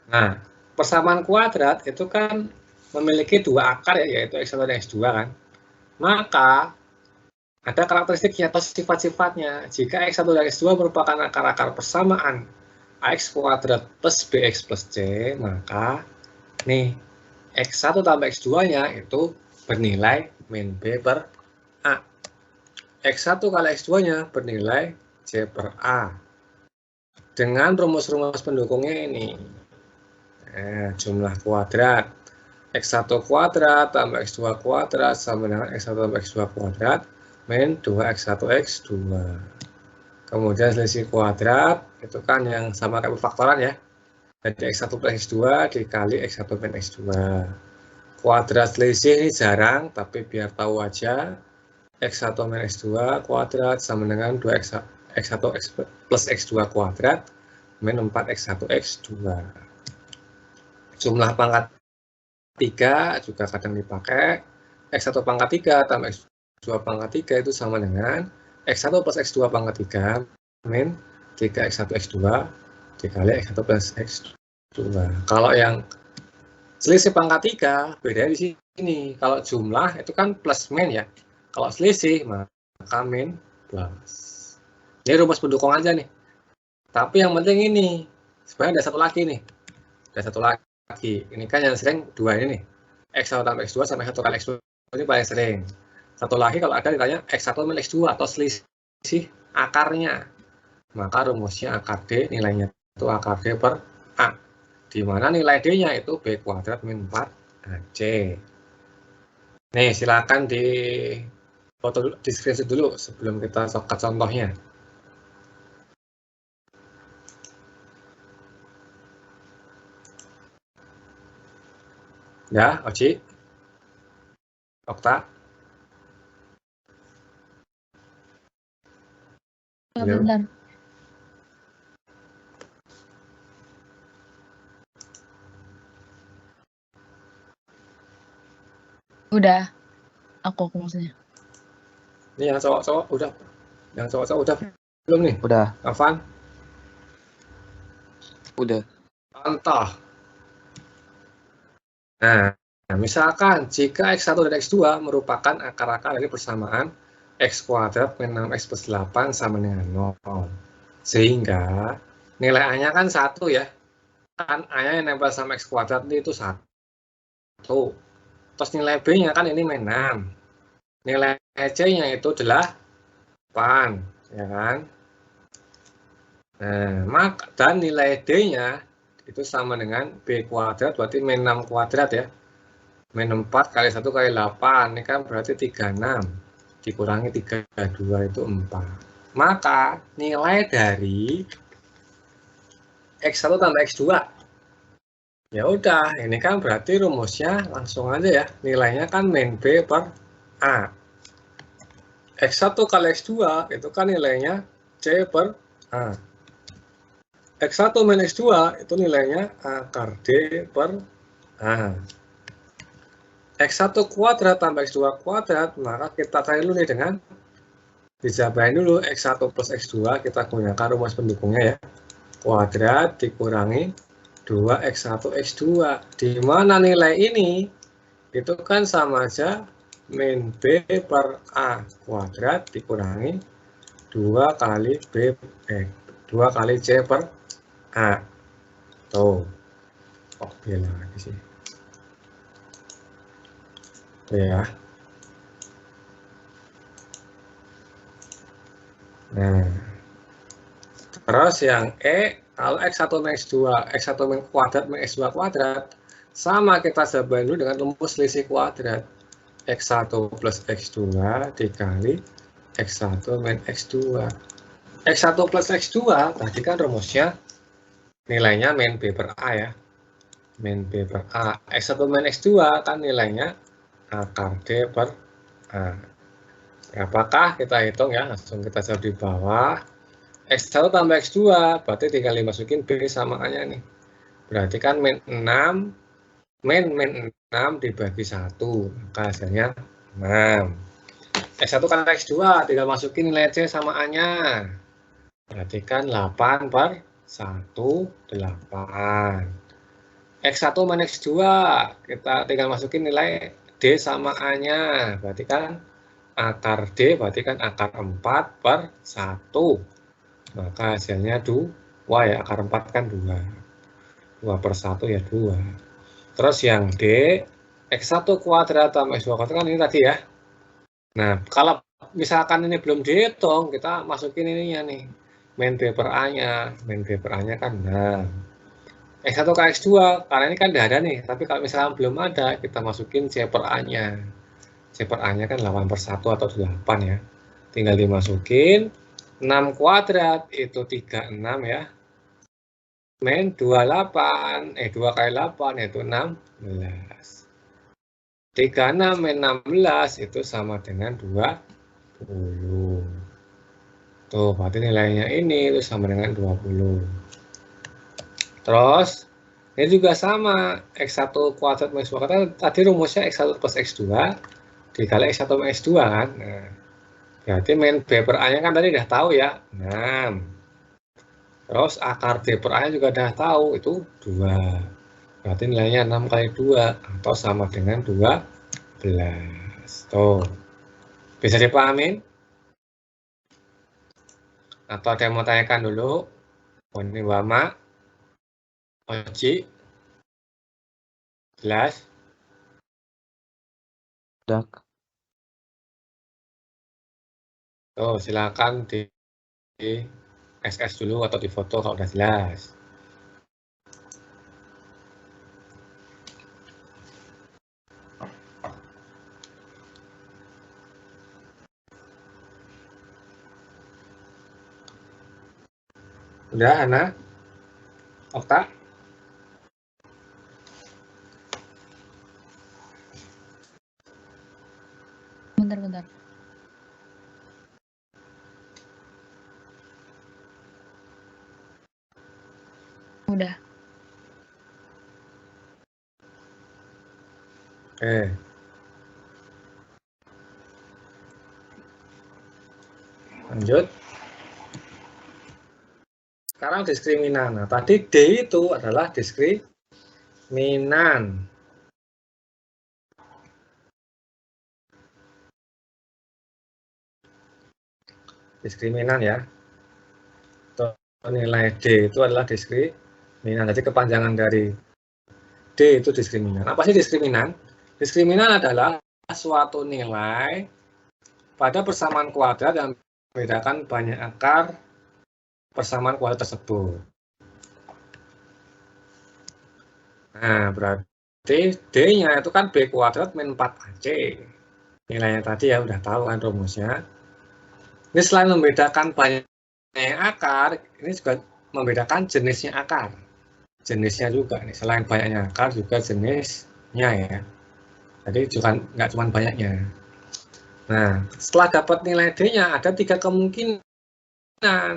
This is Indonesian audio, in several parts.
Nah, persamaan kuadrat itu kan memiliki dua akar ya, yaitu X1 dan X2 kan. Maka ada karakteristiknya atau sifat-sifatnya. Jika X1 dan X2 merupakan akar-akar persamaan AX kuadrat plus BX plus C, maka nih X1 tambah X2-nya itu bernilai min B per A. X1 kali X2-nya bernilai C per A. Dengan rumus-rumus pendukungnya ini. Jumlah kuadrat. X1 kuadrat tambah X2 kuadrat sama dengan X1 tambah X2 kuadrat min 2X1 X2. Kemudian selisih kuadrat, itu kan yang sama kayak faktoran ya. Jadi X1 plus X2 dikali X1 min X2. Kuadrat selisih ini jarang, tapi biar tahu aja. X1 min X2 kuadrat sama dengan 2X1 plus X2 kuadrat min 4X1 X2. Jumlah pangkat 3 juga kadang dipakai. X1 pangkat 3 tambah X2 pangkat 3 itu sama dengan X1 plus X2 pangkat 3 min 3X1 X2 dikali X1 plus X2. Kalau yang selisih pangkat 3 bedanya di sini. Kalau jumlah itu kan plus min ya. Kalau selisih maka min plus. Ini rumus pendukung aja nih. Tapi yang penting ini, sebenarnya ada satu lagi nih. Ada satu lagi. Ini kan yang sering dua ini nih. X1 tambah X2 sama X1 kali X2 ini paling sering. Satu lagi kalau ada ditanya X1 min X2 atau selisih akarnya. Maka rumusnya akar D nilainya itu akar D per A. Di mana nilai D-nya itu B kuadrat min 4AC. Nih, silakan di foto di screenshot dulu sebelum kita coba contohnya. Ya, Oci? Okta? Ya, bentar. Udah. Aku maksudnya. Ini yang cowok-cowok udah. Yang cowok-cowok udah belum nih? Udah. Afan? Udah. Contoh. Nah, misalkan jika X1 dan X2 merupakan akar-akar dari persamaan X kuadrat min 6X plus 8 sama dengan 0. Sehingga nilai A-nya kan 1 ya. Kan A-nya yang nempel sama X kuadrat itu 1. Terus nilai B-nya kan ini min 6. Nilai C-nya itu 8. Ya kan? Nah, dan nilai D-nya itu sama dengan B kuadrat, berarti min 6 kuadrat ya. Min 4 kali 1 kali 8, ini kan berarti 36. Dikurangi 32 itu 4. Maka nilai dari X1 tambah X2. Ya udah, ini kan berarti rumusnya langsung aja ya. Nilainya kan min B per A. X1 kali X2 itu kan nilainya C per A. X1 min X2 itu nilainya akar D per A. X1 kuadrat tambah X2 kuadrat, maka kita cari dulu nih dengan dijabarin dulu X1 plus X2, kita gunakan rumus pendukungnya ya. Kuadrat dikurangi 2X1 X2. Di mana nilai ini itu kan sama aja min B per A kuadrat dikurangi 2 kali C per A. Tuh. Oh, beda lagi sih. Tuh ya. Nah. Terus yang E, kalau X1 min X2, X1 min kuadrat min X2 kuadrat, sama kita jabarin dulu dengan rumus selisih kuadrat. X1 plus X2 dikali X1 min X2. X1 plus X2, tadi kan rumusnya nilainya min B per A ya. Min B per A. X1 min X2 kan nilainya akar D per A. Berapakah? Kita hitung ya, langsung kita jawab di bawah. X1 tambah X2, berarti tinggal dimasukin B samaannya nih. Berarti kan min 6, min 6 dibagi 1, maka hasilnya 6. X1 kan X2, tinggal masukin nilai C samaannya. Berarti kan 8 per 1, 8. X1 min X2, kita tinggal masukin nilai D sama A-nya, berarti kan akar D berarti kan akar 4 per 1. Maka hasilnya 2 ya, akar 4 kan 2. 2 per 1 ya 2. Terus yang D, X1 kuadrat tambah X2 kuadrat kan ini tadi ya. Nah, kalau misalkan ini belum dihitung, kita masukin ininya nih. Min B per A-nya. Min B per A-nya kan 6. X1 ke X2, karena ini kan udah ada nih. Tapi kalau misalkan belum ada, kita masukin C per A-nya. C per A-nya kan 8 per 1 atau 8 ya. Tinggal dimasukin. 6 kuadrat itu 36 ya. Min 28, 2 kali 8 yaitu 16. 36 min 16 itu sama dengan 20. Tuh, berarti nilainya ini itu sama dengan 20. Terus, ini juga sama. X1 kuadrat min X2 kuadrat, tadi rumusnya X1 plus X2 dikali X1 min X2 kan. Nah, berarti min B per A-nya kan tadi udah tahu ya, 6. Terus akar D per A-nya juga udah tahu, itu 2. Berarti nilainya 6 kali 2, atau sama dengan 12. Tuh. Bisa dipahamin? Atau ada yang mau tanyakan dulu? Ini Wama, Oji, jelas? Dak. Tuh, silakan di SS dulu atau di foto kalau udah jelas. Udah, Ana? Okta? Bentar. Udah. Oke. Lanjut. Sekarang diskriminan. Nah, tadi D itu adalah diskriminan. Diskriminan ya. Nilai D itu adalah diskriminan. Jadi kepanjangan dari D itu diskriminan. Apa sih diskriminan? Diskriminan adalah suatu nilai pada persamaan kuadrat yang membedakan banyak akar persamaan kuadrat tersebut. Nah, berarti D-nya itu kan B kuadrat min 4AC. Nilainya tadi ya udah tahu kan rumusnya. Ini selain membedakan banyak akar, ini juga membedakan jenisnya akar. Jenisnya juga nih, selain banyaknya akar juga jenisnya ya. Jadi juga nggak cuma banyaknya. Nah, setelah dapat nilai D-nya ada 3 kemungkinan.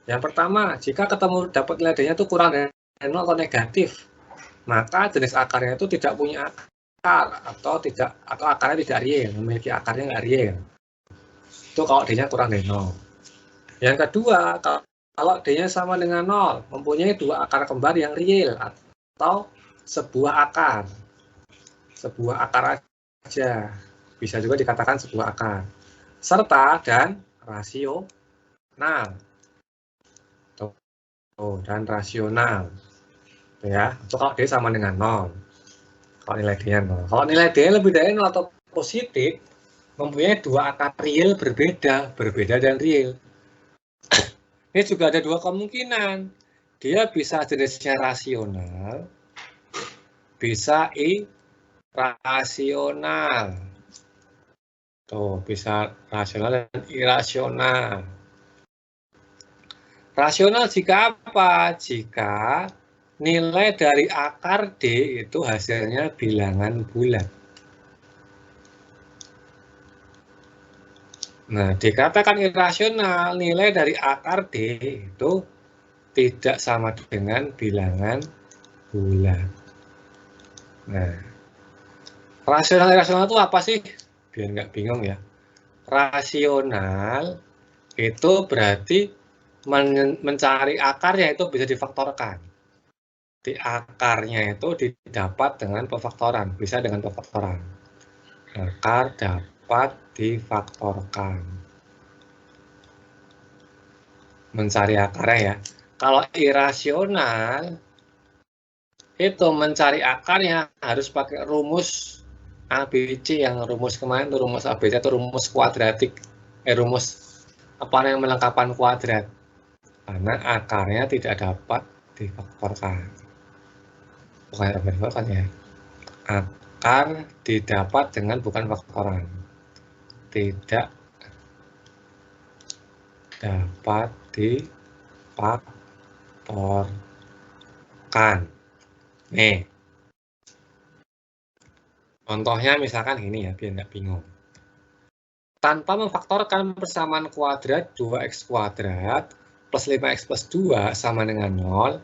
Yang pertama, jika ketemu dapat nilai D-nya itu kurang dari 0 atau negatif, maka jenis akarnya itu tidak punya akar atau akarnya tidak real, memiliki akarnya nggak real. Itu kalau D-nya kurang dari 0. Yang kedua, kalau D-nya sama dengan 0, mempunyai 2 akar kembar yang real atau sebuah akar. Sebuah akar aja. Bisa juga dikatakan sebuah akar. Serta dan rasional. Tuh, dan rasional. Tuh ya, itu kalau D sama dengan 0. Kalau nilai D-nya 0. Kalau nilai D-nya lebih dari 0 atau positif, mempunyai 2 akar real berbeda dan real. Ini juga ada 2 kemungkinan. Dia bisa jenisnya rasional, bisa irasional. Tuh, bisa rasional dan irasional. Rasional jika apa? Jika nilai dari akar D itu hasilnya bilangan bulat. Nah, dikatakan irasional, nilai dari akar D itu tidak sama dengan bilangan bulat. Nah, rasional itu apa sih? Biar nggak bingung ya. Rasional itu berarti mencari akarnya itu bisa difaktorkan. Di akarnya itu didapat dengan pefaktoran, bisa dengan pefaktoran. Akar dapat difaktorkan. Mencari akarnya ya. Kalau irasional, itu mencari akarnya harus pakai rumus ABC, yang rumus kemarin itu rumus ABC atau rumus kuadratik, rumus apa yang melengkapan kuadrat, karena akarnya tidak dapat difaktorkan. Bukan difaktorkan ya, akar didapat dengan bukan faktoran, tidak dapat difaktorkan. Nih, contohnya misalkan ini ya, biar nggak bingung. Tanpa memfaktorkan persamaan kuadrat 2x kuadrat plus 5x plus 2 sama dengan 0,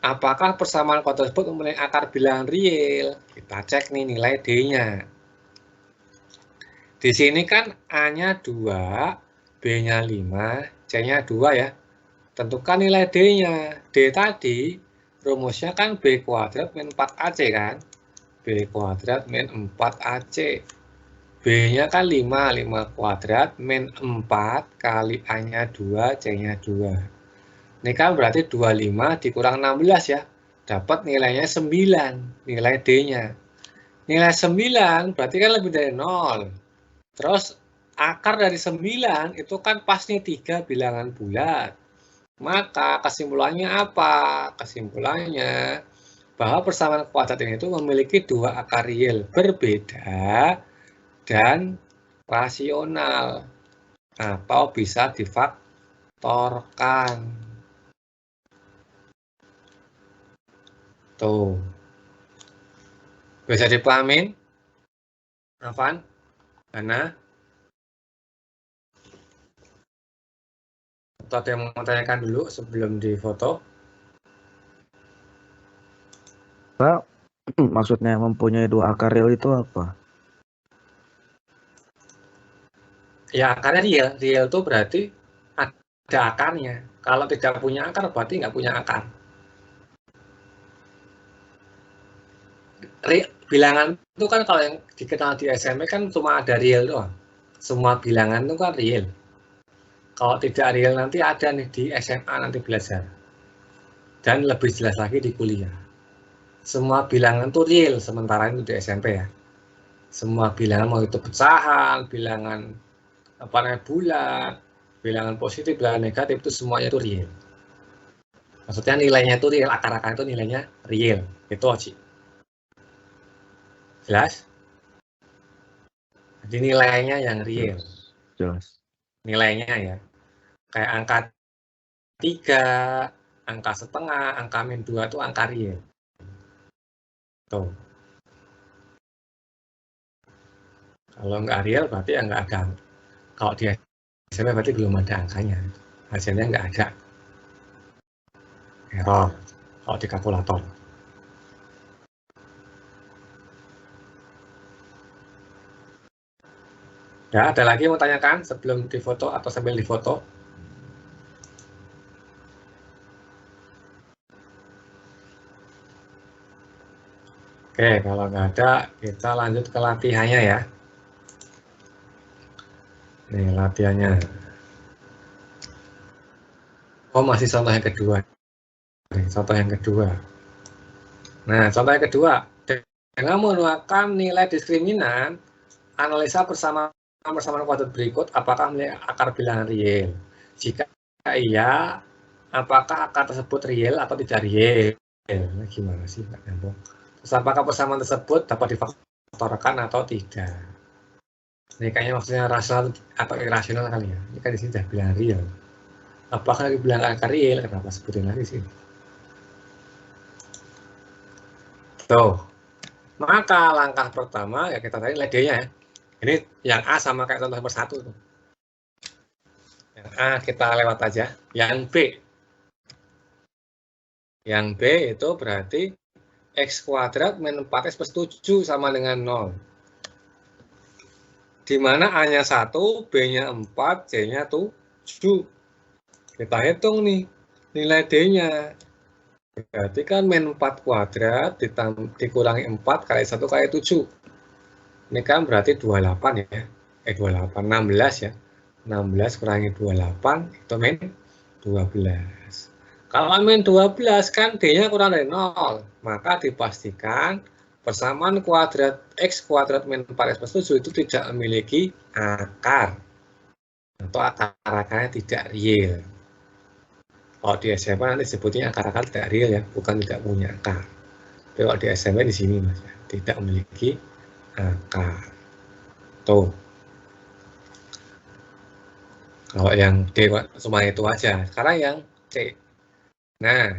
apakah persamaan kuadrat tersebut mempunyai akar bilangan real? Kita cek nih nilai D-nya. Di sini kan A-nya 2, B-nya 5, C-nya 2 ya. Tentukan nilai D-nya. D tadi rumusnya kan B kuadrat min 4AC kan. B kuadrat min 4AC. B-nya kan 5, 5 kuadrat min 4 kali A-nya 2, C-nya 2. Ini kan berarti 25 dikurang 16 ya. Dapat nilainya 9, nilai D-nya. Nilai 9 berarti kan lebih dari 0. Terus akar dari 9 itu kan pasti 3 bilangan bulat. Maka kesimpulannya apa? Kesimpulannya bahwa persamaan kuadrat ini itu memiliki 2 akar real berbeda dan rasional atau bisa difaktorkan. Tuh. Bisa dipahamin? Afan? Ana? Atau ada yang mau tanyakan dulu sebelum difoto? Pak, maksudnya mempunyai 2 akar real itu apa? Ya akarnya real. Real itu berarti ada akarnya. Kalau tidak punya akar berarti nggak punya akar. Bilangan itu kan kalau yang dikenal di SMP kan cuma ada real doang. Semua bilangan itu kan real. Kalau tidak real nanti ada nih di SMA nanti belajar. Dan lebih jelas lagi di kuliah. Semua bilangan itu real sementara itu di SMP ya. Semua bilangan mau itu pecahan, bilangan apa namanya bulat, bilangan positif, bilangan negatif itu semuanya itu real. Maksudnya nilainya itu real, akar-akar itu nilainya real. Itu Oci. Jelas? Jadi nilainya yang real. Jelas. Nilainya ya. Kayak angka 3, angka setengah, angka min 2 itu angka real. Tuh. Kalau nggak real berarti ya nggak ada. Kalau di SMP berarti belum ada angkanya. Hasilnya nggak ada. Error. Kalau di kalkulator. Ya, ada lagi mau tanyakan sebelum difoto atau sambil difoto? Oke, kalau nggak ada, kita lanjut ke latihannya ya. Nih, latihannya. Oh, masih contoh yang kedua. Nih, contoh yang kedua. Nah, contoh yang kedua. Dengan menggunakan nilai diskriminan, analisa persamaan kuadrat berikut, apakah memiliki akar bilangan real? Jika iya, apakah akar tersebut real atau tidak real? Gimana sih, Pak Nyambung? Terus apakah persamaan tersebut dapat difaktorkan atau tidak? Ini kayaknya maksudnya rasional atau irasional kali ya. Ini kan di sini sudah bilang real. Apakah bilang akar real? Kenapa sebutin lagi sih? Tuh. Maka langkah pertama ya kita tadi D-nya ya. Ini yang A sama kayak contoh nomor 1 tuh. Yang A kita lewat aja. Yang B. Yang B itu berarti X kuadrat min 4X plus 7 sama dengan 0. Di mana A-nya 1, B-nya 4, C-nya 7. Kita hitung nih nilai D-nya. Berarti kan min 4 kuadrat dikurangi 4 kali 1 kali 7. Ini kan berarti 28 ya. 28, 16 ya. 16 kurangi 28 itu min 12. Kalau min 12 kan D-nya kurang dari 0. Maka dipastikan persamaan kuadrat X kuadrat min 4X plus 7 itu tidak memiliki akar. Atau akar-akarnya tidak real. Kalau di SMA nanti sebutnya akar-akar tidak real ya, bukan tidak punya akar. Tapi kalau di SMA di sini mas, tidak memiliki akar. Tuh. Kalau yang D cuma itu aja. Sekarang yang C. Nah,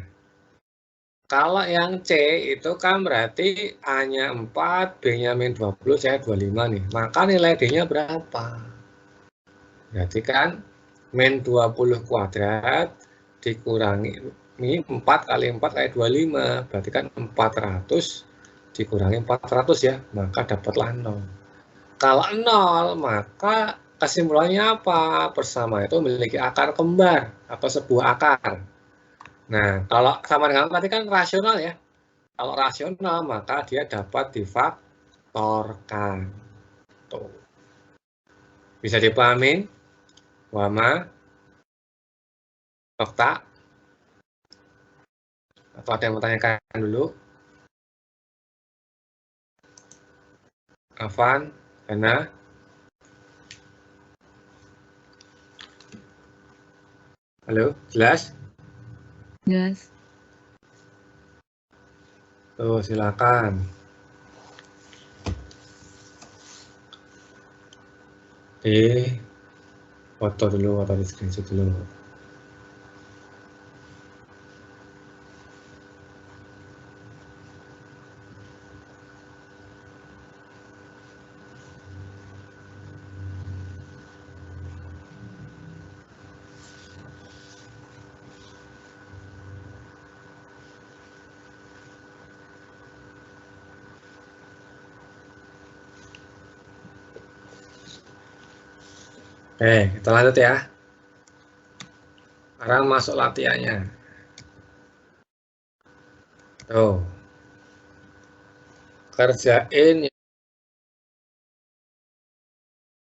kalau yang C itu kan berarti A-nya 4, B-nya min 20, C-nya 25 nih. Maka nilai D-nya berapa? Berarti kan min 20 kuadrat dikurangi ini 4 kali 4 kali 25, berarti kan 400 dikurangi 400 ya, maka dapatlah 0. Kalau 0, maka kesimpulannya apa? Persamaan itu memiliki akar kembar atau sebuah akar. Nah, kalau sama dengan tadi kan rasional ya. Kalau rasional, maka dia dapat difaktorkan. Tuh. Bisa dipahami? Wama? Okta? Atau ada yang mau tanyakan dulu? Afan? Hana? Halo? Jelas? Jelas. Tuh, silakan. Foto dulu atau di screenshot dulu. Oke, kita lanjut ya. Sekarang masuk latihannya. Tuh. Kerjain